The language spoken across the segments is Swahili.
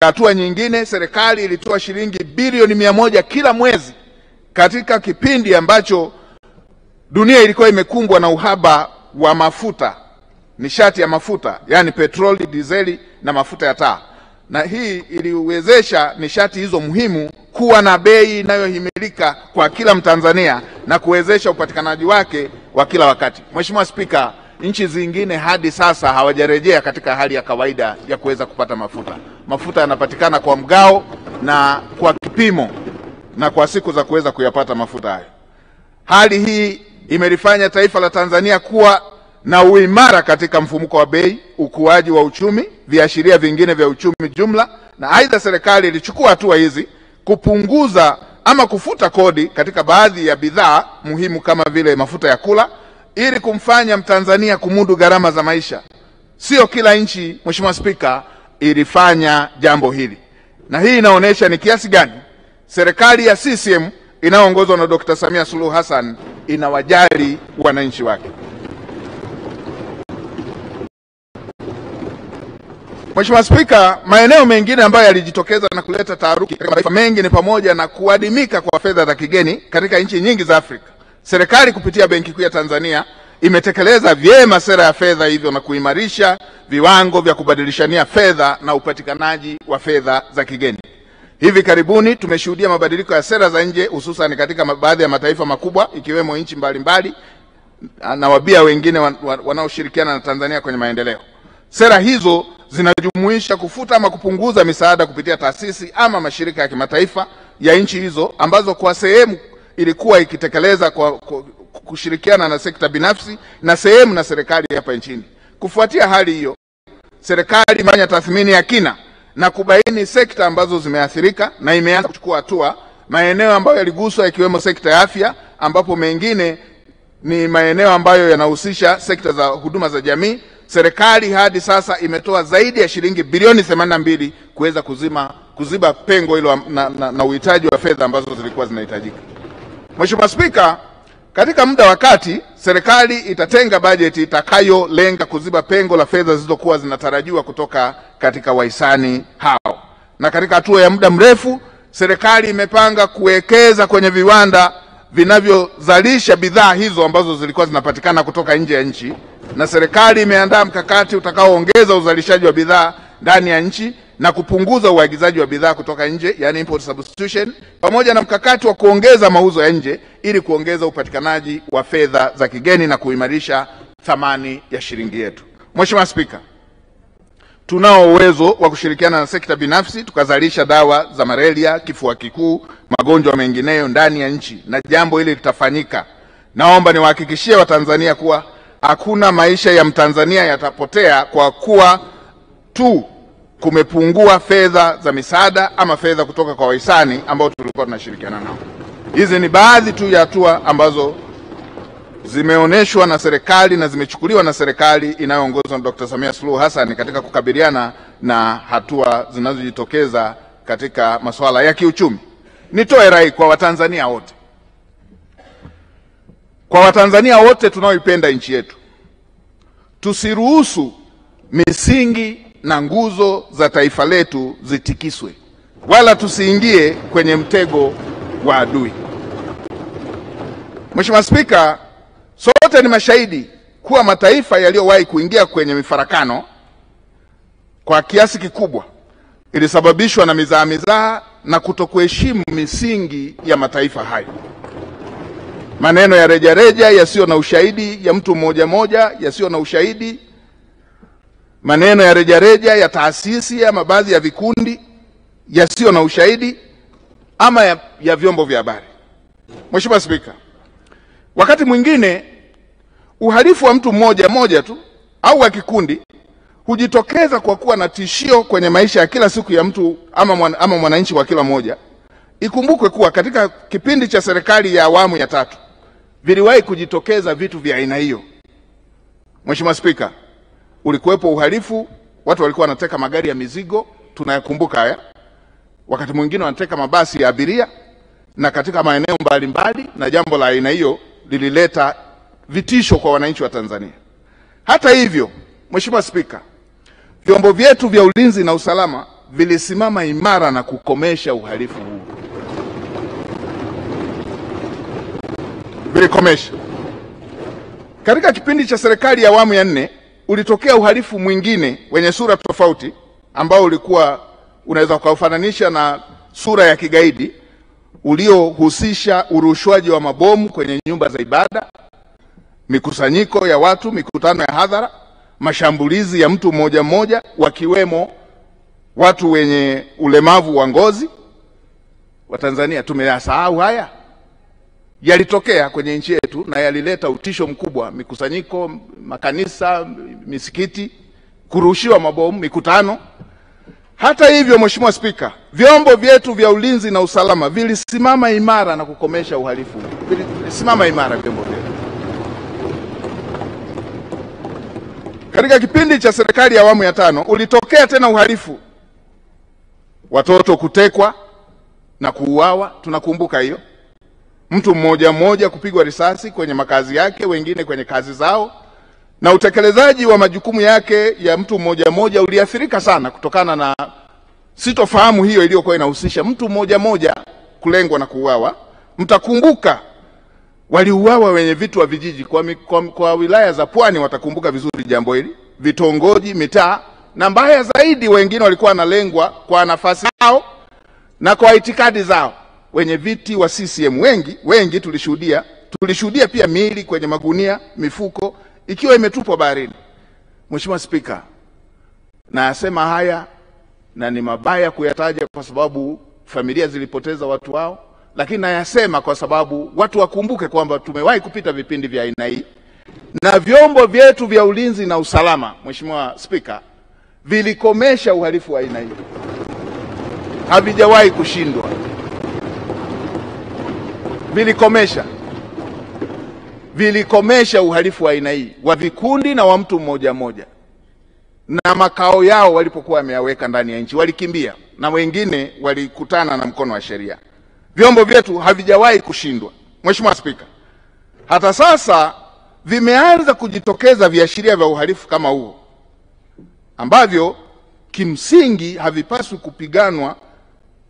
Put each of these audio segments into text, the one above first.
hatua nyingine, serikali ilitoa shilingi bilioni 100 kila mwezi katika kipindi ambacho dunia ilikuwa imekumbwa na uhaba wa mafuta, nishati ya mafuta, yani petroli, dizeli na mafuta ya taa. Na hii iliwezesha nishati hizo muhimu kuwa na bei inayohimilika kwa kila Mtanzania na kuwezesha upatikanaji wake wa kila wakati. Mheshimiwa Spika, nchi zingine hadi sasa hawajarejea katika hali ya kawaida ya kuweza kupata mafuta. Mafuta yanapatikana kwa mgao na kwa kipimo na kwa siku za kuweza kuyapata mafuta hayo. Hali hii imelifanya taifa la Tanzania kuwa na uimara katika mfumuko wa bei, ukuaji wa uchumi, viashiria vingine vya uchumi jumla, na aidha serikali ilichukua hatua hizi kupunguza ama kufuta kodi katika baadhi ya bidhaa muhimu kama vile mafuta ya kula ili kumfanya Mtanzania kumudu gharama za maisha. Sio kila nchi, Mheshimiwa Spika, ilifanya jambo hili. Na hii inaonyesha ni kiasi gani serikali ya CCM inayoongozwa na Dr. Samia Suluhu Hassan inawajali wananchi wake. Mheshimiwa Spika, maeneo mengine ambayo yalijitokeza na kuleta taharuki katika mataifa mengi ni pamoja na kuadimika kwa fedha za kigeni katika nchi nyingi za Afrika. Serikali kupitia Benki Kuu ya Tanzania imetekeleza vyema sera ya fedha hivyo na kuimarisha viwango vya kubadilishania fedha na upatikanaji wa fedha za kigeni. Hivi karibuni tumeshuhudia mabadiliko ya sera za nje, hususan katika baadhi ya mataifa makubwa ikiwemo nchi mbalimbali na wabia wengine wanaoshirikiana na Tanzania kwenye maendeleo. Sera hizo zinajumuisha kufuta ama kupunguza misaada kupitia taasisi ama mashirika ya kimataifa ya nchi hizo ambazo kwa sehemu ilikuwa ikitekeleza kwa kushirikiana na sekta binafsi na sehemu na serikali hapa nchini. Kufuatia hali hiyo, serikali imefanya tathmini ya kina na kubaini sekta ambazo zimeathirika na imeanza kuchukua hatua. Maeneo ambayo yaliguswa ikiwemo sekta ya afya, ambapo mengine ni maeneo ambayo yanahusisha sekta za huduma za jamii. Serikali hadi sasa imetoa zaidi ya shilingi bilioni 82 kuweza kuziba pengo hilo na uhitaji wa fedha ambazo zilikuwa zinahitajika. Mheshimiwa Spika, katika muda wa kati serikali itatenga bajeti itakayolenga kuziba pengo la fedha zilizokuwa zinatarajiwa kutoka katika wahisani hao. Na katika hatua ya muda mrefu, serikali imepanga kuwekeza kwenye viwanda vinavyozalisha bidhaa hizo ambazo zilikuwa zinapatikana kutoka nje ya nchi, na serikali imeandaa mkakati utakaoongeza uzalishaji wa bidhaa ndani ya nchi na kupunguza uagizaji wa bidhaa kutoka nje, yani import substitution, pamoja na mkakati wa kuongeza mauzo ya nje ili kuongeza upatikanaji wa fedha za kigeni na kuimarisha thamani ya shilingi yetu. Mheshimiwa Spika, tunao uwezo wa kushirikiana na sekta binafsi tukazalisha dawa za malaria, kifua kikuu, magonjwa mengineyo ndani ya nchi, na jambo hili litafanyika. Naomba niwahakikishie Watanzania kuwa hakuna maisha ya Mtanzania yatapotea kwa kuwa tu kumepungua fedha za misaada ama fedha kutoka kwa wahisani ambao tulikuwa tunashirikiana nao. Hizi ni baadhi tu ya hatua ambazo zimeonyeshwa na serikali na zimechukuliwa na serikali inayoongozwa na Dr. Samia Suluhu Hassan katika kukabiliana na hatua zinazojitokeza katika masuala ya kiuchumi. Nitoe rai kwa Watanzania wote. Kwa Watanzania wote tunaoipenda nchi yetu, tusiruhusu misingi na nguzo za taifa letu zitikiswe, wala tusiingie kwenye mtego wa adui. Mheshimiwa Spika, sote ni mashahidi kuwa mataifa yaliyowahi kuingia kwenye mifarakano kwa kiasi kikubwa ilisababishwa na mizaha na kutokuheshimu misingi ya mataifa hayo. Maneno ya rejareja yasiyo na ushahidi ya mtu mmoja mmoja yasiyo na ushahidi, maneno ya rejareja ya taasisi ama baadhi ya vikundi yasiyo na ushahidi ama ya vyombo vya habari. Mheshimiwa Spika, wakati mwingine uhalifu wa mtu mmoja mmoja tu au wa kikundi hujitokeza kwa kuwa na tishio kwenye maisha ya kila siku ya mtu ama mwananchi wa kila moja. Ikumbukwe kuwa katika kipindi cha serikali ya awamu ya 3 viliwahi kujitokeza vitu vya aina hiyo. Mheshimiwa Spika, ulikuwepo uhalifu, watu walikuwa wanateka magari ya mizigo, tunayakumbuka haya. Wakati mwingine wanateka mabasi ya abiria na katika maeneo mbalimbali, na jambo la aina hiyo lilileta vitisho kwa wananchi wa Tanzania. Hata hivyo, Mheshimiwa Spika, vyombo vyetu vya ulinzi na usalama vilisimama imara na kukomesha uhalifu huu. Vilikomesha. Katika kipindi cha serikali ya awamu ya 4 ulitokea uhalifu mwingine wenye sura tofauti ambao ulikuwa unaweza kufananisha na sura ya kigaidi, uliohusisha urushwaji wa mabomu kwenye nyumba za ibada, mikusanyiko ya watu, mikutano ya hadhara, mashambulizi ya mtu mmoja mmoja, wakiwemo watu wenye ulemavu wa ngozi. Watanzania tumeyasahau haya? Yalitokea kwenye nchi yetu na yalileta utisho mkubwa: mikusanyiko, makanisa, misikiti, kurushiwa mabomu, mikutano. Hata hivyo, Mheshimiwa Spika, vyombo vyetu vya ulinzi na usalama vilisimama imara na kukomesha uhalifu. Vilisimama imara vyombo vyetu. Katika kipindi cha serikali ya awamu ya 5 ulitokea tena uhalifu, watoto kutekwa na kuuawa. Tunakumbuka hiyo. Mtu mmoja mmoja kupigwa risasi kwenye makazi yake, wengine kwenye kazi zao, na utekelezaji wa majukumu yake ya mtu mmoja mmoja uliathirika sana kutokana na sitofahamu hiyo iliyokuwa inahusisha mtu mmoja mmoja kulengwa na kuuawa. Mtakumbuka waliuawa wenye vitu wa vijiji kwa wilaya za Pwani, watakumbuka vizuri jambo hili, vitongoji, mitaa, na mbaya zaidi wengine walikuwa wanalengwa kwa nafasi zao na kwa itikadi zao. Wenye viti wa CCM wengi tulishuhudia pia miili kwenye magunia, mifuko ikiwa imetupwa baharini. Mheshimiwa Spika, nasema haya na ni mabaya kuyataja kwa sababu familia zilipoteza watu wao, lakini nayasema kwa sababu watu wakumbuke kwamba tumewahi kupita vipindi vya aina hii, na vyombo vyetu vya ulinzi na usalama, Mheshimiwa Spika, vilikomesha uhalifu wa aina hii. Havijawahi kushindwa. Vilikomesha uhalifu wa aina hii wa vikundi na wa mtu mmoja mmoja, na makao yao walipokuwa wameyaweka ndani ya nchi walikimbia, na wengine walikutana na mkono wa sheria. Vyombo vyetu havijawahi kushindwa. Mheshimiwa Spika, hata sasa vimeanza kujitokeza viashiria vya uhalifu kama huo ambavyo kimsingi havipaswi kupiganwa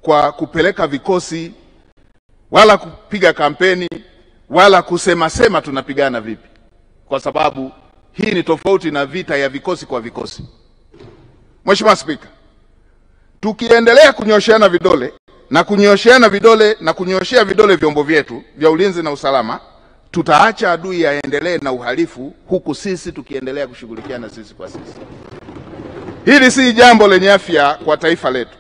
kwa kupeleka vikosi wala kupiga kampeni wala kusema tunapigana vipi, kwa sababu hii ni tofauti na vita ya vikosi kwa vikosi. Mheshimiwa Spika, tukiendelea kunyosheana vidole na kunyoshea vidole vyombo vyetu vya ulinzi na usalama, tutaacha adui aendelee na uhalifu huku sisi tukiendelea kushughulikiana sisi kwa sisi. Hili si jambo lenye afya kwa taifa letu.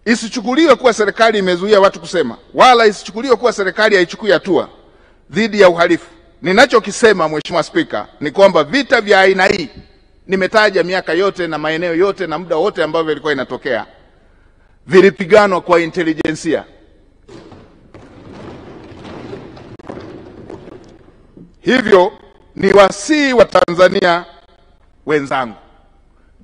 Isichukuliwe kuwa serikali imezuia watu kusema, wala isichukuliwe kuwa serikali haichukui hatua dhidi ya uhalifu. Ninachokisema Mheshimiwa Spika ni kwamba vita vya aina hii, nimetaja miaka yote na maeneo yote na muda wote ambao vilikuwa inatokea, vilipiganwa kwa intelijensia. Hivyo ni wasii wa Tanzania wenzangu,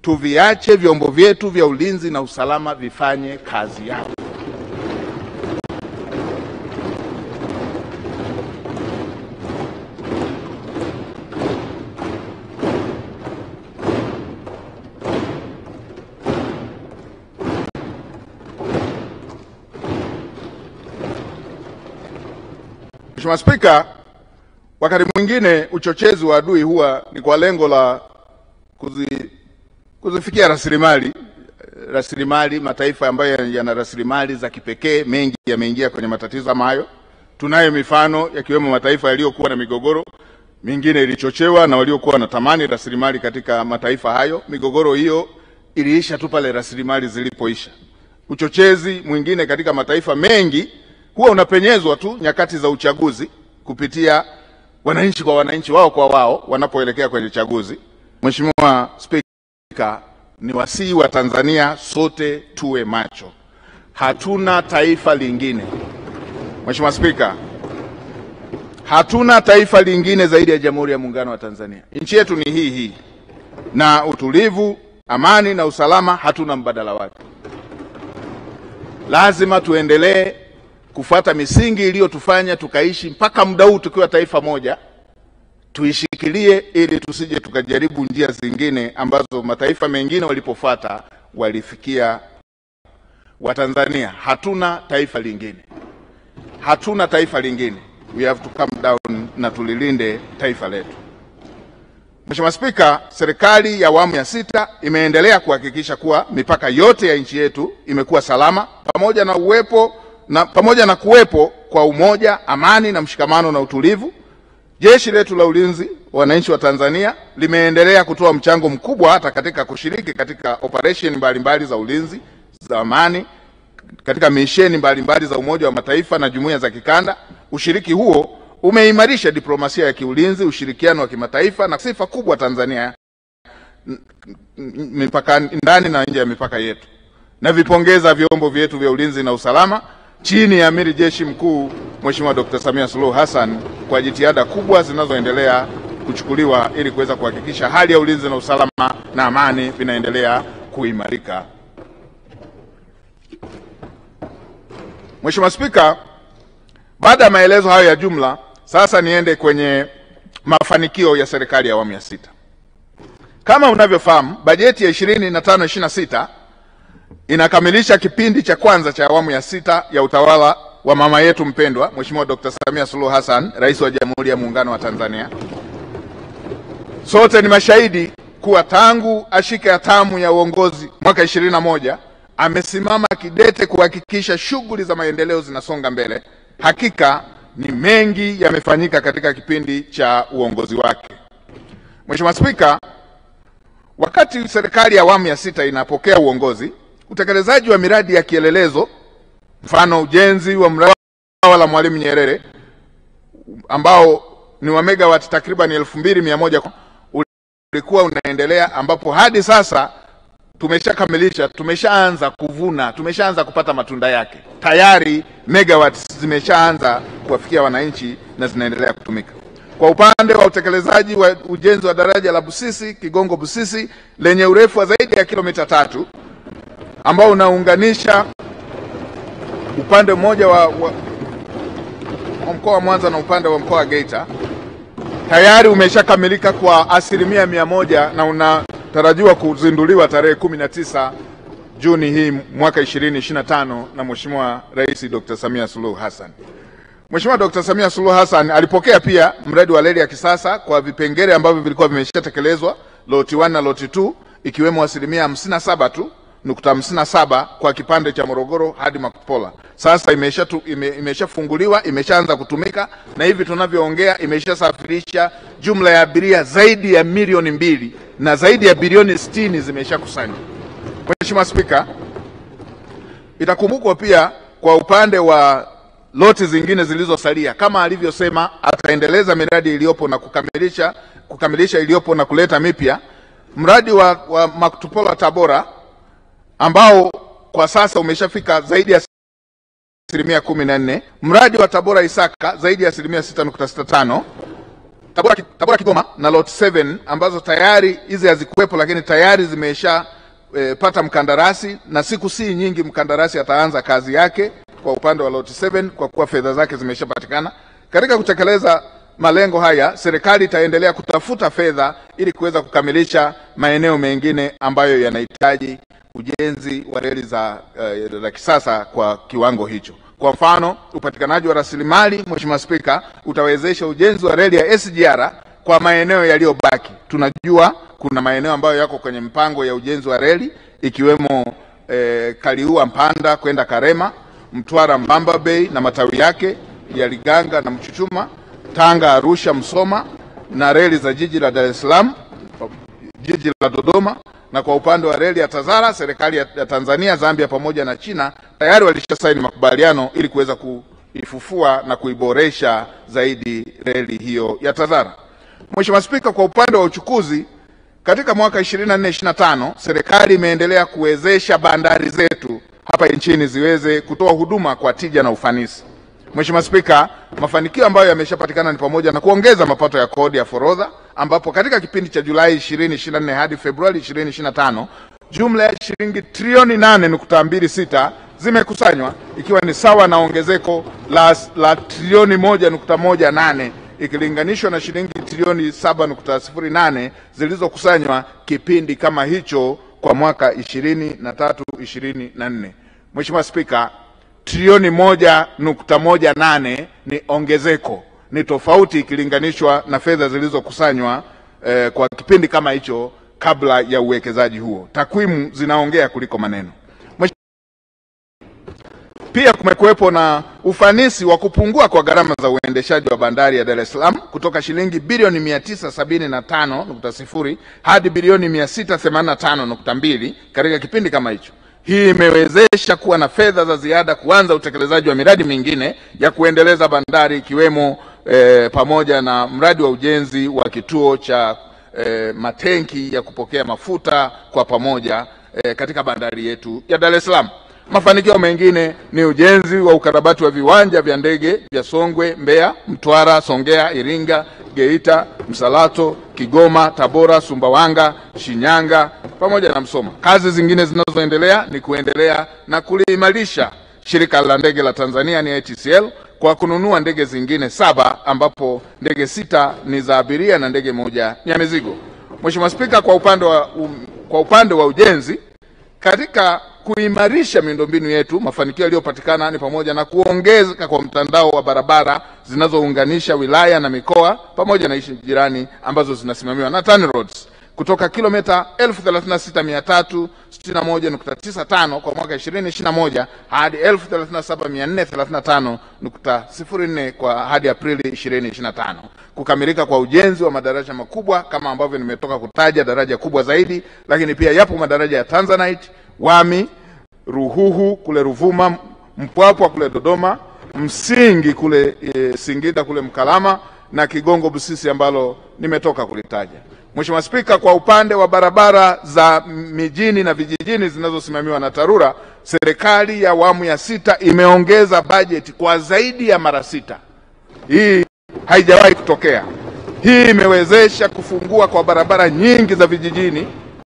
tuviache vyombo vyetu vya ulinzi na usalama vifanye kazi yao. Mheshimiwa Spika, wakati mwingine uchochezi wa adui huwa ni kwa lengo la kuzifikia rasilimali. Mataifa ambayo yana rasilimali za kipekee mengi yameingia kwenye matatizo kama hayo. Tunayo mifano yakiwemo mataifa yaliyokuwa na migogoro, mingine ilichochewa na waliokuwa wanatamani rasilimali katika mataifa hayo. Migogoro hiyo iliisha tu pale rasilimali zilipoisha. Uchochezi mwingine katika mataifa mengi huwa unapenyezwa tu nyakati za uchaguzi kupitia wananchi kwa wananchi, wao kwa wao, wanapoelekea kwenye chaguzi. Mheshimiwa Spika, ni wasii wa Tanzania sote tuwe macho. Hatuna taifa lingine. Mheshimiwa Spika, hatuna taifa lingine zaidi ya Jamhuri ya Muungano wa Tanzania. Nchi yetu ni hii, na utulivu, amani na usalama hatuna mbadala wake. Lazima tuendelee kufuata misingi iliyotufanya tukaishi mpaka muda huu tukiwa taifa moja. Tuishikilie ili tusije tukajaribu njia zingine ambazo mataifa mengine walipofuata walifikia Watanzania. Hatuna taifa lingine, hatuna taifa lingine. We have to come down na tulilinde taifa letu. Mheshimiwa Spika, serikali ya awamu ya 6 imeendelea kuhakikisha kuwa mipaka yote ya nchi yetu imekuwa salama, pamoja na kuwepo kwa umoja, amani na mshikamano na utulivu. Jeshi letu la ulinzi wa wananchi wa Tanzania limeendelea kutoa mchango mkubwa hata katika kushiriki katika operation mbalimbali za ulinzi za amani katika misheni mbalimbali za Umoja wa Mataifa na jumuiya za kikanda. Ushiriki huo umeimarisha diplomasia ya kiulinzi, ushirikiano wa kimataifa na sifa kubwa Tanzania mipaka ndani na nje ya mipaka yetu. Na vipongeza vyombo vyetu vya ulinzi na usalama chini ya Amiri Jeshi Mkuu Mheshimiwa Dr. Samia Suluhu Hassan kwa jitihada kubwa zinazoendelea kuchukuliwa ili kuweza kuhakikisha hali ya ulinzi na usalama na amani vinaendelea kuimarika. Mheshimiwa Spika, baada ya maelezo hayo ya jumla, sasa niende kwenye mafanikio ya serikali ya awamu ya 6. Kama unavyofahamu, bajeti ya 25-26 inakamilisha kipindi cha kwanza cha awamu ya 6 ya utawala wa mama yetu mpendwa Mheshimiwa Dr. Samia Suluhu Hassan, Rais wa Jamhuri ya Muungano wa Tanzania. Sote ni mashahidi kuwa tangu ashike hatamu ya uongozi mwaka 21 amesimama kidete kuhakikisha shughuli za maendeleo zinasonga mbele. Hakika ni mengi yamefanyika katika kipindi cha uongozi wake. Mheshimiwa Spika, wakati serikali ya awamu ya 6 inapokea uongozi, utekelezaji wa miradi ya kielelezo, mfano ujenzi wa mradi wa Mwalimu Nyerere ambao ni wa megawati takriban 2100 ulikuwa unaendelea, ambapo hadi sasa tumeshakamilisha, tumeshaanza kuvuna, tumeshaanza kupata matunda yake. Tayari megawati zimeshaanza kuwafikia wananchi na zinaendelea kutumika. Kwa upande wa utekelezaji wa ujenzi wa daraja la Busisi, Kigongo Busisi, lenye urefu wa zaidi ya kilomita 3 ambao unaunganisha upande mmoja wa mkoa wa Mwanza na upande wa mkoa wa Geita, tayari umeshakamilika kwa 100% na unatarajiwa kuzinduliwa tarehe 19 Juni hii mwaka 2025 na Mheshimiwa Rais Dr. Samia Suluhu Hassan. Mheshimiwa Dr. Samia Suluhu Hassan alipokea pia mradi wa reli ya kisasa kwa vipengele ambavyo vilikuwa vimeshatekelezwa, loti 1 na loti 2, ikiwemo 57.57 kwa kipande cha Morogoro hadi Makupola. Sasa imeshafunguliwa, imeshaanza kutumika, na hivi tunavyoongea imeshasafirisha jumla ya abiria zaidi ya milioni 2 na zaidi ya bilioni 60 zimeshakusanywa. Mheshimiwa Spika, itakumbukwa pia kwa upande wa loti zingine zilizosalia, kama alivyosema ataendeleza miradi iliyopo na kukamilisha iliyopo na kuleta mipya. Mradi wa Makupola Tabora ambao kwa sasa umeshafika zaidi ya 14%, mradi wa Tabora Isaka zaidi ya 6.65%, Tabora Kigoma na lot 7 ambazo tayari hizi hazikuwepo lakini tayari zimesha pata mkandarasi, na siku si nyingi mkandarasi ataanza kazi yake kwa upande wa lot 7 kwa kuwa fedha zake zimeshapatikana. Katika kutekeleza malengo haya, serikali itaendelea kutafuta fedha ili kuweza kukamilisha maeneo mengine ambayo yanahitaji ujenzi wa reli za kisasa kwa kiwango hicho. Kwa mfano, upatikanaji wa rasilimali, Mheshimiwa Spika, utawezesha ujenzi wa reli ya SGR kwa maeneo yaliyobaki. Tunajua kuna maeneo ambayo yako kwenye mpango ya ujenzi wa reli ikiwemo Kaliua Mpanda kwenda Karema, Mtwara Mbamba Bay na matawi yake ya Liganga na Mchuchuma, Tanga Arusha Msoma, na reli za jiji la Dar es Salaam, jiji la Dodoma. Na kwa upande wa reli ya Tazara, serikali ya Tanzania, Zambia pamoja na China tayari walishasaini makubaliano ili kuweza kuifufua na kuiboresha zaidi reli hiyo ya Tazara. Mheshimiwa Spika, kwa upande wa uchukuzi, katika mwaka 24-25 serikali imeendelea kuwezesha bandari zetu hapa nchini ziweze kutoa huduma kwa tija na ufanisi. Mheshimiwa Spika, mafanikio ambayo yameshapatikana ni pamoja na kuongeza mapato ya kodi ya forodha, ambapo katika kipindi cha Julai 2024 hadi Februari 2025 jumla ya shilingi trilioni 8.26 zimekusanywa, ikiwa ni sawa na ongezeko la trilioni 1.18 ikilinganishwa na shilingi trilioni 7.08 zilizokusanywa kipindi kama hicho kwa mwaka 23-24. Mheshimiwa Spika, trilioni 1.18 ni ongezeko, ni tofauti ikilinganishwa na fedha zilizokusanywa kwa kipindi kama hicho kabla ya uwekezaji huo. Takwimu zinaongea kuliko maneno. Pia kumekuwepo na ufanisi wa kupungua kwa gharama za uendeshaji wa bandari ya Dar es Salaam kutoka shilingi bilioni 975.0 hadi bilioni 685.2 katika kipindi kama hicho. Hii imewezesha kuwa na fedha za ziada kuanza utekelezaji wa miradi mingine ya kuendeleza bandari, ikiwemo pamoja na mradi wa ujenzi wa kituo cha matenki ya kupokea mafuta kwa pamoja katika bandari yetu ya Dar es Salaam. Mafanikio mengine ni ujenzi wa ukarabati wa viwanja vya ndege vya Songwe, Mbeya, Mtwara, Songea, Iringa, Geita, Msalato, Kigoma, Tabora, Sumbawanga, Shinyanga pamoja na Msoma. Kazi zingine zinazoendelea ni kuendelea na kuliimarisha shirika la ndege la Tanzania ni ATCL kwa kununua ndege zingine 7 ambapo ndege 6 ni za abiria na ndege 1 ni ya mizigo. Mheshimiwa Spika, kwa upande wa ujenzi, katika kuimarisha miundombinu yetu, mafanikio yaliyopatikana ni pamoja na kuongezeka kwa mtandao wa barabara zinazounganisha wilaya na mikoa pamoja na nchi jirani ambazo zinasimamiwa na TANROADS kutoka kilomita 36,361.95 kwa mwaka 2021 hadi 37,435.04 kwa hadi Aprili 2025. Kukamilika kwa ujenzi wa madaraja makubwa kama ambavyo nimetoka kutaja, daraja kubwa zaidi, lakini pia yapo madaraja ya Tanzanite, Wami, Ruhuhu kule Ruvuma, Mpwapwa kule Dodoma, Msingi kule Singida kule Mkalama na Kigongo Busisi ambalo nimetoka kulitaja. Mheshimiwa Spika, kwa upande wa barabara za mijini na vijijini zinazosimamiwa na TARURA, serikali ya awamu ya 6 imeongeza bajeti kwa zaidi ya mara 6. Hii haijawahi kutokea. Hii imewezesha kufungua kwa barabara nyingi za vijijini